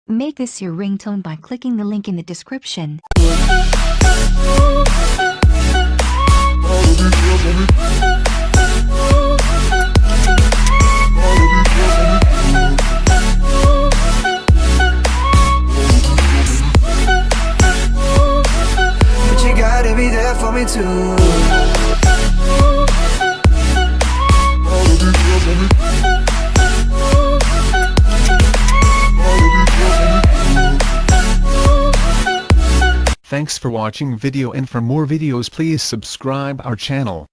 Make this your ringtone by clicking the link in the description. But you gotta be there for me too. Thanks for watching video, and for more videos please subscribe our channel.